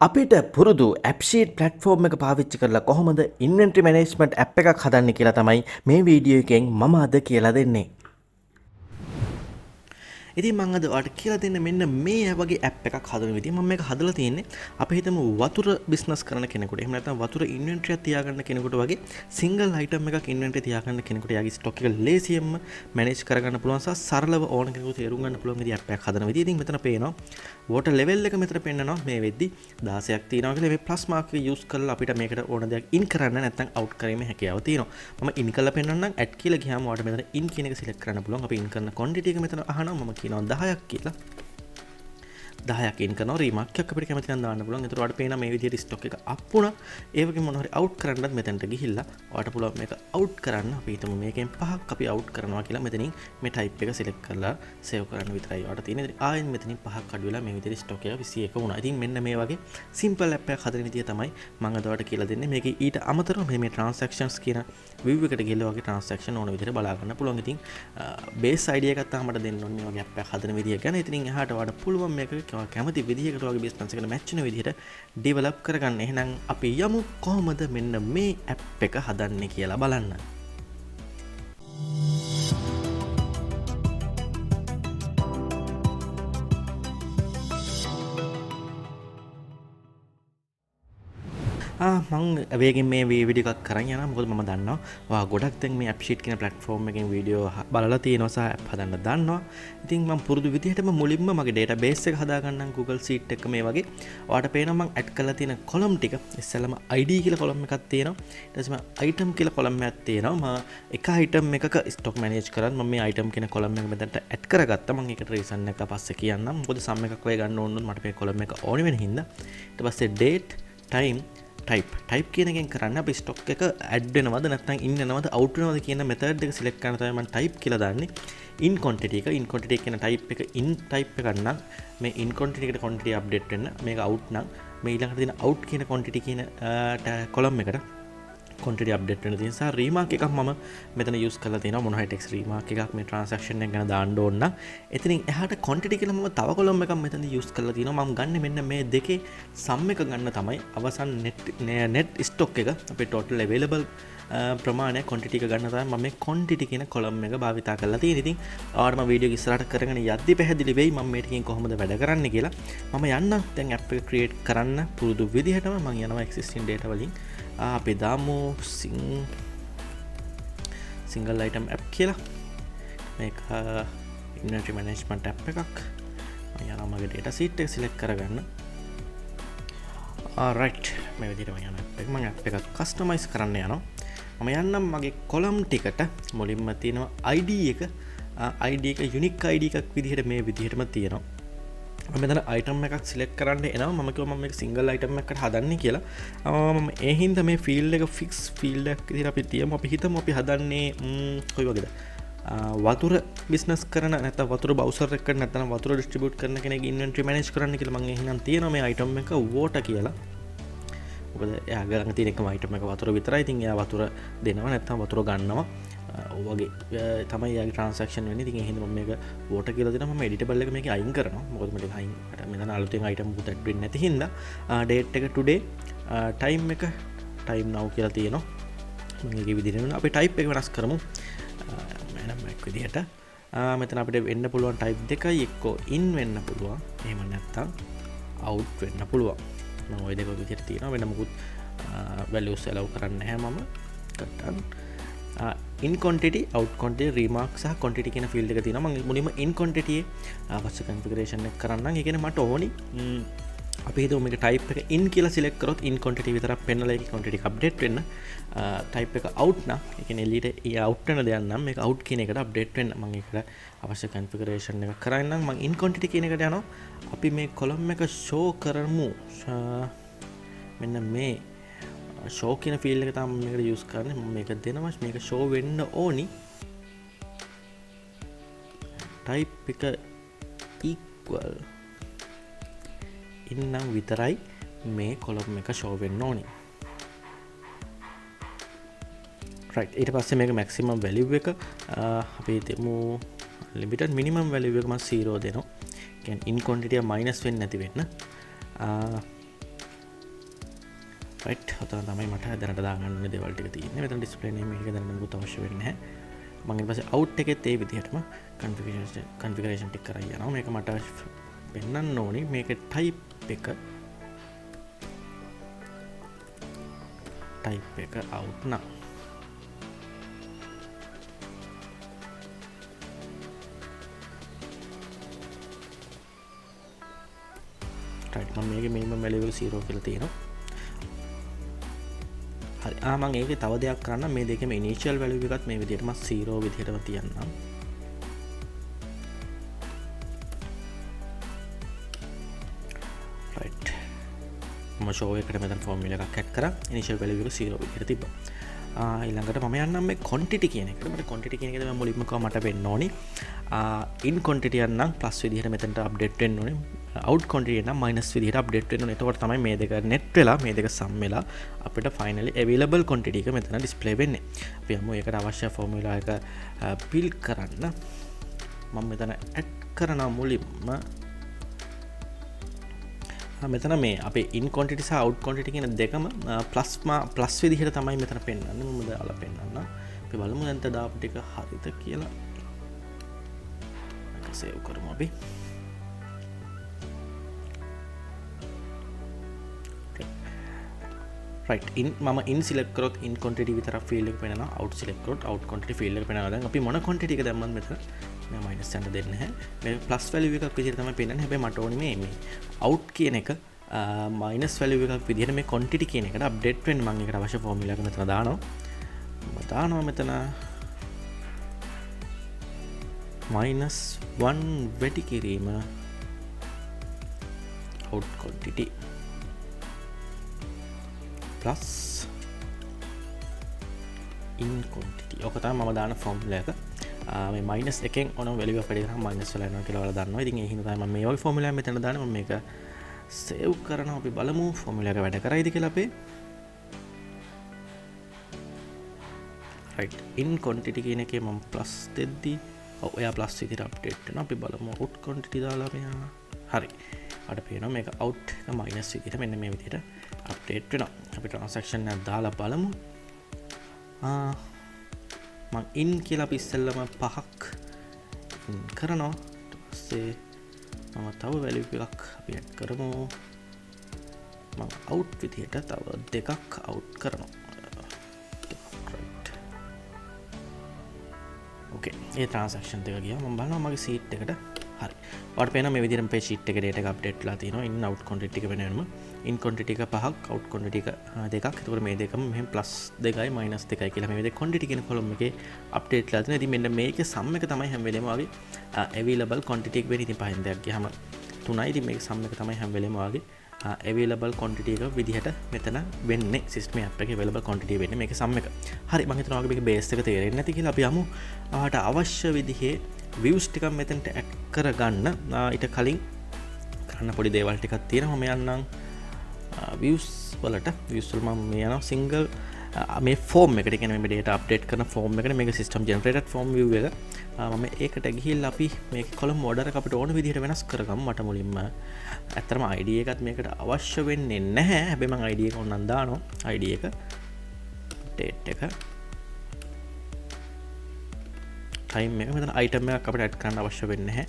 අපිට පුරුදු AppSheet platform එක පාවිච්චි කරලා කොහොමද inventory management app එකක් හදන්නේ කියලා තමයි මේ වීඩියෝ එකෙන් මම අද කියලා දෙන්නේ. ඉතින් මම අද ඔයාලට කියලා දෙන්න මෙන්න මේ වගේ app එකක් හදන විදිය. මම මේක හදලා තියෙන්නේ අපි හිතමු වතුර business කරන කෙනෙකුට. එහෙම නැත්නම් වතුර inventory එක තියාගන්න කෙනෙකුට වගේ single item එකක් inventory තියාගන්න කෙනෙකුට යාගේ stock එක ලේසියෙන්ම manage කරගන්න පුළුවන් සහ සරලව ඕන කෙනෙකුට තේරුම් ගන්න පුළුවන් විදිය app එකක් හදන විදිය. ඉතින් මෙතන පේනවා water level එක මෙතන පෙන්නනවා මේ වෙද්දි 16ක් තියෙනවා කියලා. මේ plus mark එක use කරලා අපිට මේකට ඕන දෙයක් in කරන්න නැත්නම් out කිරීමේ හැකියාව තියෙනවා. මම in කරලා පෙන්නන්නම්. add කියලා ගියාම ඔයාලට මෙතන in කියන එක select කරන්න පුළුවන්. අපි in කරන quantity එක මෙතන අහනවා. මම කියනවා 10ක් කියලා. 10ක් ඉන් කරනවා රීමාක් එකක් අපිට කැමති නම් දාන්න පුළුවන්. ඒතර ඔයාලට පේනවා මේ විදිහට ස්ටොක් එක අප් වුණා. ඒ වගේම මොනවා හරි අවුට් කරන්නත් මෙතනට ගිහිල්ලා ඔයාලට පුළුවන් මේක අවුට් කරන්න. අපි හිතමු මේකෙන් 5ක් අපි අවුට් කරනවා කියලා. මෙතනින් මේ ටයිප් එක සිලෙක්ට් කරලා සේව් කරන්න විතරයි ඔයාලට තියෙන්නේ. ඉතින් ආයෙත් මෙතනින් 5ක් අඩු වෙලා මේ විදිහට ස්ටොක් එක 21 වුණා. ඉතින් මෙන්න මේ වගේ සිම්පල් ඇප් එකක් හදන විදිය තමයි මම අද ඔයාලට කියලා දෙන්නේ. මේකේ ඊට අමතරව මේ transactions කියන view එකට ගිහලා වගේ transaction ඕන විදිහට බලා ගන්න පුළුවන්. ඉතින් base idea එකක් තමයි මට දෙන්න ඕනේ මේ වගේ ඇප් එකක් හදන විදිය ගැන. ඉතින් එහාට ඔයාලට පුළුවන් මේක කැමති විදිහකට වගේ බිස්නස් එකට මැච් වෙන විදිහට ඩෙවලොප් කරගන්න. එහෙනම් අපි යමු කොහොමද මෙන්න මේ ඇප් එක හදන්නේ කියලා බලන්න. මං වේගෙන් මේ වීඩියෝ එකක් කරන් යනවා. මොකද මම දන්නවා ඔයා ගොඩක් දැන් මේ AppSheet කියන platform එකෙන් වීඩියෝ බලලා තියෙනවා සහ app හදන්න දන්නවා. ඉතින් මම පුරුදු විදිහටම මුලින්ම මගේ database එක හදාගන්නම් Google Sheet එක මේ වගේ. ඔයාලට පේනවා මම add කරලා තියෙන column ටික. ඉස්සෙල්ලාම ID කියලා column එකක් තියෙනවා. ඊට පස්සේ මම item කියලා column එකක් තියෙනවා. මම එක item එකක stock manage කරන් මම මේ item කියන column එක මෙතනට add කරගත්තා. මම ඒකට reason එක පස්සේ කියන්නම්. මොකද sum එකක් වගේ ගන්න ඕන මට මේ column එක ඕනේ වෙන හින්දා. ඊට පස්සේ date time type කියන එකෙන් කරන්න අපි ස්ටොක් එක ඇඩ් වෙනවද නැත්නම් ඉන් වෙනවද අවුට් වෙනවද කියන මෙතඩ් එක සිලෙක්ට් කරන තමයි මම type කියලා දාන්නේ. in quantity එක in quantity කියන type එක in type එකක් නම් මේ in quantity එකට quantity update වෙන්න මේක out නම් මේ ඊළඟට තියෙන out කියන quantity කියන column එකට quantity update වෙන තියෙන නිසා remark එකක් මම මෙතන use කරලා තියෙනවා. මොන හරි text remark එකක් මේ transaction එක ගැන දාන්න ඕන නම් එතනින් එහාට quantity කියලා මම තව column එකක් මෙතන use කරලා තියෙනවා. මම ගන්න මෙන්න මේ දෙකේ sum එක ගන්න තමයි අවසන් net stock එක අපේ total available ප්‍රමාණය quantity එක ගන්න තමයි මම මේ quantity කියන column එක භාවිතා කරලා තියෙන්නේ. ඉතින් ඔයාලට මම වීඩියෝ එක ඉස්සරහට කරගෙන යද්දි පැහැදිලි වෙයි මම මේ ටිකෙන් කොහොමද වැඩ කරන්නේ කියලා. මම යන්නම් දැන් app එක create කරන්න පුරුදු විදිහටම මම යනවා existing data වලින් අපි දාමු single item app කියලා. මේක inventory management app එකක්. මම යනවා මගේ data sheet එක select කරගන්න. alright මේ විදිහට මම යනවා app එකක් customize කරන්න යනවා. මම යන්නම් මගේ column ටිකට මුලින්ම තියෙනවා ID එක. ID එක unique ID එකක් විදිහට මේ විදිහටම තියෙනවා. මම මෙතන item එකක් select කරන්න එනවා. මම කිව්වා මම මේක single item එකකට හදන්නේ කියලා. මම ඒ හින්දා මේ field එක fix field එකක් විදිහට අපි තියමු. අපි හිතමු අපි හදන්නේ කොයි වගේද? වතුර business කරන නැත්නම් වතුර බවුසර් එකකට නැත්නම් වතුර distribute කරන කෙනෙක් inventory manage කරන්න කියලා මම එහෙනම් තියෙනවා මේ item එක water කියලා. මොකද එයා ගන්න තියෙන එකම item එක වතුර විතරයි. ඉතින් එයා වතුර දෙනවා නැත්නම් වතුර ගන්නවා. ඔවගේ තමයි යාගේ transaction වෙන්නේ. ඉතින් ඒ හින්දා මම මේක water කියලා දෙනවා. මම editable එක මේකේ අයින් කරනවා. මොකද මට අයින් මෙතන අලුතෙන් item මුකුත් add වෙන්නේ නැති හින්දා date එක today time එක time now කියලා තියෙනවා. මම ඒකේ විදිහට වෙනවා. අපි type එක වෙනස් කරමු. මම මේක විදිහට මෙතන අපිට වෙන්න පුළුවන් type දෙකයි. එක්කෝ in වෙන්න පුළුවන්. එහෙම නැත්නම් out වෙන්න පුළුවන්. මම ওই දෙක විදිහට තියෙනවා. වෙන මොකුත් values allow කරන්නේ නැහැ මම. ගන්න in quantity out quantity remark සහ quantity කියන field එක තියෙනවා. මම මුලින්ම in quantity අවශ්‍ය configuration එක කරන්නම්. ඒ කියන්නේ මට ඕනි අපි හිතමු මේක type එක in කියලා select කරොත් in quantity විතරක් පෙන්නලා ඒක quantity එක update වෙන්න. type එක out නම් ඒ කියන්නේ එළියට out වෙන දෙයක් නම් මේක out කියන එකට update වෙන්න. මම ඒකට අවශ්‍ය configuration එක කරන්නම්. මම in quantity කියන එකට යනවා. අපි මේ column එක show කරමු. මෙන්න මේ show කියන field එක තමයි මේකට use කරන්නේ. මම මේක දෙනවා. මේක show වෙන්න ඕනි. type එක equal ඉන්නම් විතරයි මේ column එක show වෙන්න ඕනි. right ඊට පස්සේ මේක maximum value එක අපි දෙමු limited minimum value එක මම 0 දෙනවා. කියන්නේ in quantity minus වෙන්නේ නැති වෙන්න. රයිට් ඔතන තමයි මට දැනට දාගන්න ඕනේ දේවල් ටික තියෙන්නේ. මෙතන ඩිස්ප්ලේ නේම් එක දැනට මුකුත් අවශ්‍ය වෙන්නේ නැහැ. මම ඊට පස්සේ අවුට් එකෙත් ඒ විදිහටම කන්ෆිගරේෂන් ටික කරලා යනවා. මේක මට පෙන්වන්න ඕනේ මේක ටයිප් එක අවුට් නම් රයිට් මම මේකේ මිනිමම් වැලියු 0 කියලා තියෙනවා. හරි මම ඒකේ තව දෙයක් කරන්න මේ දෙකේම ඉනිෂියල් වැලියු එකත් මේ විදිහටම 0 විදිහටම තියන්නම්. රයිට් මම ෂෝ එකට මෙතන ෆෝමියුලා එකක් ඇඩ් කරා ඉනිෂියල් වැලියු එක 0 විදිහට තිබ්බා. ඊළඟට මම යන්නම් මේ quantity කියන එකට. මට quantity කියන එකද මම මුලින්ම කව මට වෙන්න ඕනි. in quantity යන්නම් plus විදිහට මෙතනට අප්ඩේට් වෙන්න ඕනේ. out quantity නම් minus විදිහට අප්ඩේට් වෙන්න ඕනේ. එතකොට තමයි මේ දෙක net වෙලා මේ දෙක sum වෙලා අපිට finally available quantity එක මෙතන display වෙන්නේ. අපි යමු ඒකට අවශ්‍ය formula එක build කරන්න. මම මෙතන add කරන මුලින්ම මෙතන මේ අපේ in quantity සහ out quantity කියන දෙකම plus විදිහට තමයි මෙතන පෙන්වන්නේ. මම දාලා පෙන්නන්න. අපි බලමු දැන් දාපු ටික හරිද කියලා. ඒක සේව් කරමු අපි. right මම in select කරොත් in quantity විතරක් field එක පෙන්නනවා. out select කරොත් out quantity field එක පෙන්නනවා. දැන් අපි මොන quantity එක දැම්මත් මෙතන මම minus යන්න දෙන්නේ නැහැ. මේ plus value එකක් විදිහට තමයි පෙන්නන්නේ. හැබැයි මට ඕනේ මේ out කියන එක minus value එකක් විදිහට මේ quantity කියන එකට update වෙන්න මම ඒකට අවශ්‍ය formula එක මෙතන දානවා. මම දානවා මෙතන -1 වැඩි කිරීම out quantity plus in quantity. ඔක තමයි මම දාන formula එක. මේ minus එකෙන් ඕන value එක වැඩි කරාම minus වෙලා යනවා කියලා ඔයාලා දන්නවා. ඉතින් ඒ හින්දා තමයි මම මේ වගේ formula එකක් මෙතන දාන්නේ. මම මේක save කරනවා. අපි බලමු formula එක වැඩ කරයිද කියලා අපේ. right in quantity කියන එකේ මම plus දෙද්දි එයා plus විදිහට update වෙනවා. අපි බලමු out quantity දාලා මෙයා. හරි. අපිට පේනවා මේක out එක minus විදිහට මෙන්න මේ විදිහට අප්ඩේට් වෙනවා. අපි transaction එක දාලා බලමු. මම in කියලා අපි ඉස්සෙල්ලම 5ක් in කරනවා. ඊට පස්සේ මම තව value එකක් අපි add කරමු. මම out විදිහට තව දෙකක් out කරනවා. right. okay. මේ transaction දෙක ගියා. මම බලනවා මගේ sheet එකට. හරි. ඔයාලට පේනවා මේ විදිහට මේ sheet එකේ data එක update වෙලා තියෙනවා. in out quantity එක වෙනම. in quantity එක 5ක් out quantity එක 2ක්. ඒතකොට මේ දෙකම මෙහෙම plus 2යි minus 2යි කියලා මේ විදිහට quantity කියන column එකේ update වෙලා තියෙනවා. ඉතින් මෙන්න මේකේ sum එක තමයි හැම වෙලේම වගේ available quantity එක වෙන්නේ. ඉතින් පහෙන් දෙයක් ගියාම 3යි. ඉතින් මේකේ sum එක තමයි හැම වෙලේම වගේ available quantity එක විදිහට මෙතන වෙන්නේ. system app එකේ available quantity වෙන්නේ මේකේ sum එක. හරි මම හිතනවා වගේ මේකේ base එක තේරෙන්නේ නැති කියලා අපි යමු ආට අවශ්‍ය විදිහේ views ටිකක් මෙතනට add කරගන්න. ඊට කලින් කරන්න පොඩි දේවල් ටිකක් තියෙනවා. මම යන්නම් views වලට. views වල මම මේ යනවා single මේ form එකට. ඒ කියන්නේ මේ data update කරන form එකට මේක system generated form view එක. මම ඒකට ගිහිල්ලා අපි මේක column order එක අපිට ඕන විදිහට වෙනස් කරගමු. මට මුලින්ම ඇත්තටම ID එකත් මේකට අවශ්‍ය වෙන්නේ නැහැ. හැබැයි මම ID එක ඕනනම් දානවා. ID එක date එක time එක මෙතන item එකක් අපිට add කරන්න අවශ්‍ය වෙන්නේ නැහැ.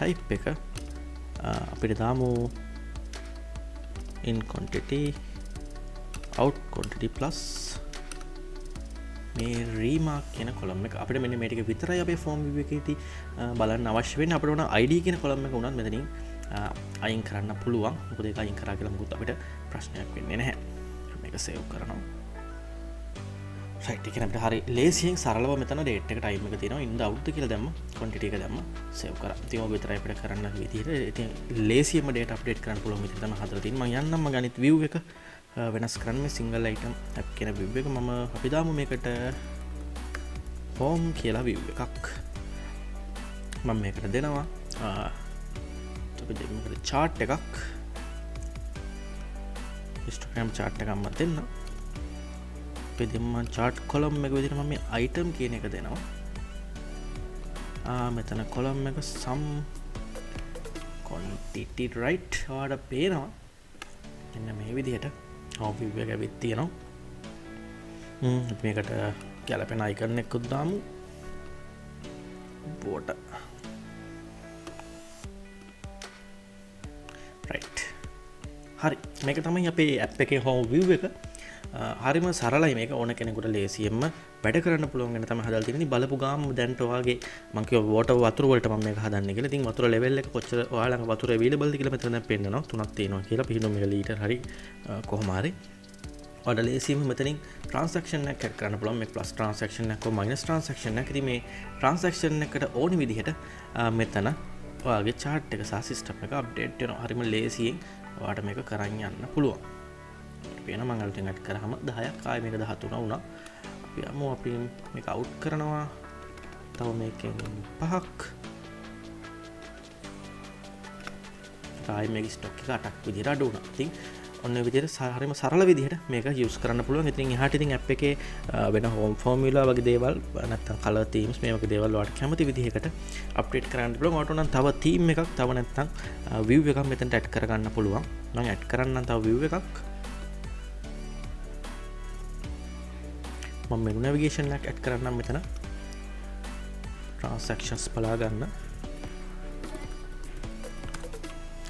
type එක අපිට දාමු in quantity out quantity plus මේ remark කියන column එක. අපිට මෙන්න මේ ටික විතරයි අපේ form view එකේදී බලන්න අවශ්‍ය වෙන්නේ. අපිට ඕන ID කියන column එක උනත් මෙතනින් අයින් කරන්න පුළුවන්. මොකද ඒක අයින් කරා කියලා මොකුත් අපිට ප්‍රශ්නයක් වෙන්නේ නැහැ. මේක save කරනවා. right එක අපිට හරි ලේසියෙන් සරලව මෙතන date එක time එක තියෙනවා. in the out කියලා දැම්ම quantity එක දැම්ම save කරා. ඉතින් ඔය විතරයි අපිට කරන්න විදිහට. ඉතින් ලේසියෙන්ම data update කරන්න පුළුවන් විදිහ තමයි හදලා තියෙන්නේ. මම යන්නම් ගණිත view එක වෙනස් කරන්න මේ single item app කියන view එක. මම අපි දාමු මේකට home කියලා view එකක්. මම මේකට දෙනවා අපි මේකට chart එකක් histogram chart එකක් මම දෙන්න. අපි දෙන්න chart column එක විදිහට මම මේ item කියන එක දෙනවා. මෙතන column එක sum quantity right ඔයාලට පේනවා. එන්න මේ විදිහට top view එක ඇවිත් තියෙනවා. මේකට ගැලපෙන icon එකකුත් දාමු. water. right. හරි. මේක තමයි අපේ app එකේ home view එක. හරිම සරලයි මේක ඕන කෙනෙකුට ලේසියෙන්ම වැඩ කරන්න පුළුවන් වෙන තමයි හදලා තියෙන්නේ. බලපු ගාම දැන්ට ඔයාගේ මම කිව්වා water වතුර වලට මම මේක හදන්නේ කියලා. ඉතින් වතුර level එක කොච්චර ඔයාලා ළඟ වතුර available ද කියලා මෙතන දැන් පෙන්නනවා. 3ක් තියෙනවා කියලා. පිහිනුම් එක ලීටර් හරි කොහොම හරි. ඔයාලා ලේසියෙන්ම මෙතනින් transaction එකක් add කරන්න පුළුවන්. මේ plus transaction එකක් කො minus transaction එකක්. ඉතින් මේ transaction එකට ඕනි විදිහට මෙතන ඔයාගේ chart එක සහ system එක update වෙනවා. හරිම ලේසියෙන් ඔයාට මේක කරන් යන්න පුළුවන්. පේන මං අලුතෙන් ඇඩ් කරාම 10ක් ආයෙ මේක 13 වුණා. අපි මේක අවුට් කරනවා. තව මේකෙන් 5ක්. ආයෙ මේක ස්ටොක් එක 8ක් විදිහට අඩු වුණා. ඉතින් ඔන්න ඔය විදිහට හරිම සරල විදිහට මේක යූස් කරන්න පුළුවන්. ඉතින් එහාට ඉතින් ඇප් එකේ වෙන හෝම් ෆෝමියුලා වගේ දේවල් නැත්නම් කලර් තීම්ස් මේ වගේ දේවල් ඔයාලට කැමති විදිහකට අප්ඩේට් කරන්න පුළුවන්. ඔයාලට නම් තව තීම් එකක් තව නැත්නම් view එකක් මෙතනට ඇඩ් කරගන්න පුළුවන්. මම ඇඩ් කරන්නම් තව view එකක්. මම මෙනු නැවිගේෂන් එකක් ඇඩ් කරන්නම් මෙතන. transactions බලා ගන්න.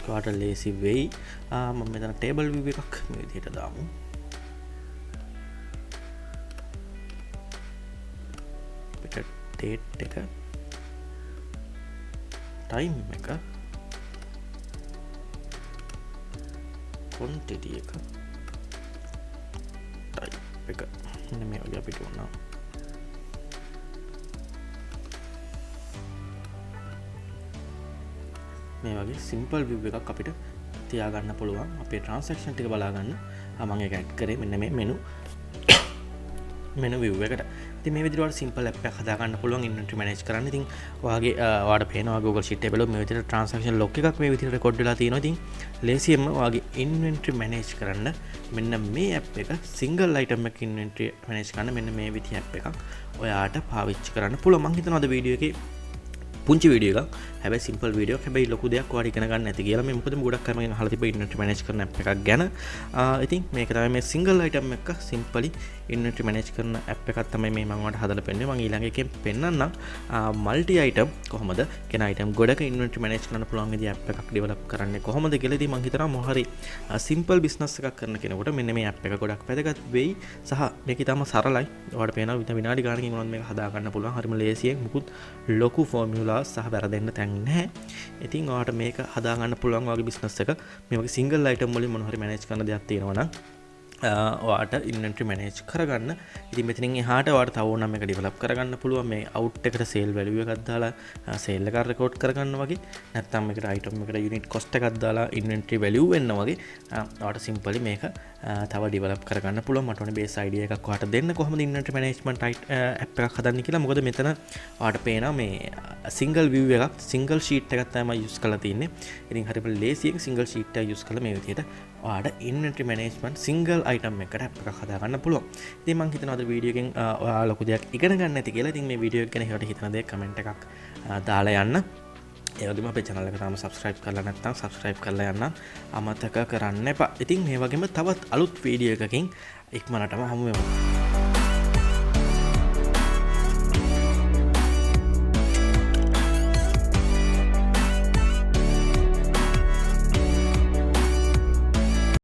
ඔයාලට ලේසි වෙයි. මම මෙතන table view එකක් මේ විදිහට දාමු. අපිට date එක time එක quantity එක type එක මෙන්න මේ වගේ අපිට උනා. මේ වගේ simple view එකක් අපිට තියාගන්න පුළුවන්. අපේ transaction ටික බලා ගන්න. මම ඒක ඇඩ් කරේ මෙන්න මේ menu view එකට. ඉතින් මේ විදිහට ඔයාලට simple app එකක් හදා ගන්න පුළුවන් inventory manage කරන්න. ඉතින් ඔයාලට පේනවා Google Sheet table මේ විදිහට transaction log එකක් මේ විදිහට record වෙලා තියෙනවා. ඉතින් ලේසියෙන්ම ඔයාගේ inventory manage කරන්න මෙන්න මේ app එක single item එක inventory manage කරන්න මෙන්න මේ විදිහ app එකක් ඔයාට පාවිච්චි කරන්න පුළුවන්. මම හිතනවා අද වීඩියෝ එකේ පුංචි වීඩියෝ එකක්. හැබැයි සිම්පල් වීඩියෝ එකක්. හැබැයි ලොකු දෙයක් ඔයාලා ඉගෙන ගන්න නැති කියලා. මේ මොකද ගොඩක් අය මගෙන් අහලා තිබ්බ ඉන්වෙන්ටරි මැනේජ් කරන app එකක් ගැන. ඉතින් මේක තමයි මේ single item එක සිම්පලි ඉන්වෙන්ටරි මැනේජ් කරන app එකක් තමයි මේ මම ඔයාලට හදලා පෙන්නන්නේ. මම ඊළඟ එකෙන් පෙන්නන්නම් multi item කොහොමද කියන item ගොඩක ඉන්වෙන්ටරි මැනේජ් කරන්න පුළුවන් විදිහ app එකක් develop කරන්නේ කොහොමද කියලා. ඉතින් මම හිතනවා මොහරි simple business එකක් කරන කෙනෙකුට මෙන්න මේ app එක ගොඩක් වැදගත් වෙයි. සහ මේක ඊටම සරලයි. ඔයාලට පේනවා විනාඩි ගානකින් මොනවද මේක හදා ගන්න පුළුවන්. හරිම ලේසියෙන් මුකුත් ලොකු ෆෝමියුලා සහ වැරදෙන්න තැන් නැහැ. ඉතින් ඔයාලට මේක හදා ගන්න පුළුවන් ඔයාගේ බිස්නස් එක. මේ වගේ සිංගල් අයිටම් වලින් මොන හරි මැනේජ් කරන දෙයක් තියෙනවා නම් ඔයාට ඉන්වෙන්ටරි මැනේජ් කරගන්න. ඉතින් මෙතනින් එහාට ඔයාට තව ඕනනම් මේක ඩෙවලොප් කරගන්න පුළුවන්. මේ අවුට් එකට සේල් වැලියු එකක් දාලා සේල් එක රෙකෝඩ් කරගන්න වගේ. නැත්නම් මේකට අයිටම් එකට යුනිට් කොස්ට් එකක් දාලා ඉන්වෙන්ටරි වැලියු වෙන්න වගේ. ඔයාට සිම්පලි මේක තව ඩෙවලොප් කරගන්න පුළුවන්. මට ඕනේ බේස් අයිඩියා එකක් ඔයාට දෙන්න කොහොමද ඉන්වෙන්ටරි මැනේජ්මන්ට් ඇප් එකක් හදන්නේ කියලා. මොකද මෙතන ඔයාට පේනවා මේ සිංගල් view එකක් සිංගල් ෂීට් එකක් තමයි යූස් කරලා තියෙන්නේ. ඉතින් හරියට ලේසියෙන් සිංගල් ෂීට් එක යූස් කරලා මේ විදිහට ඔයාට ඉන්වෙන්ටරි මැනේජ්මන්ට් සිංගල් අයිටම් එකකට ඇප් එකක් හදා ගන්න පුළුවන්. ඉතින් මම හිතනවා අද වීඩියෝ එකෙන් ඔයා ලොකු දෙයක් ඉගෙන ගන්න ඇති කියලා. ඉතින් මේ වීඩියෝ එක ගැන හිතන දේ කමෙන්ට් එකක් දාලා යන්න. ඒ වගේම අපේ channel එක තාම subscribe කරලා නැත්නම් subscribe කරලා යන්න අමතක කරන්න එපා. ඉතින් මේ වගේම තවත් අලුත් වීඩියෝ එකකින් ඉක්මනටම හමු වෙමු.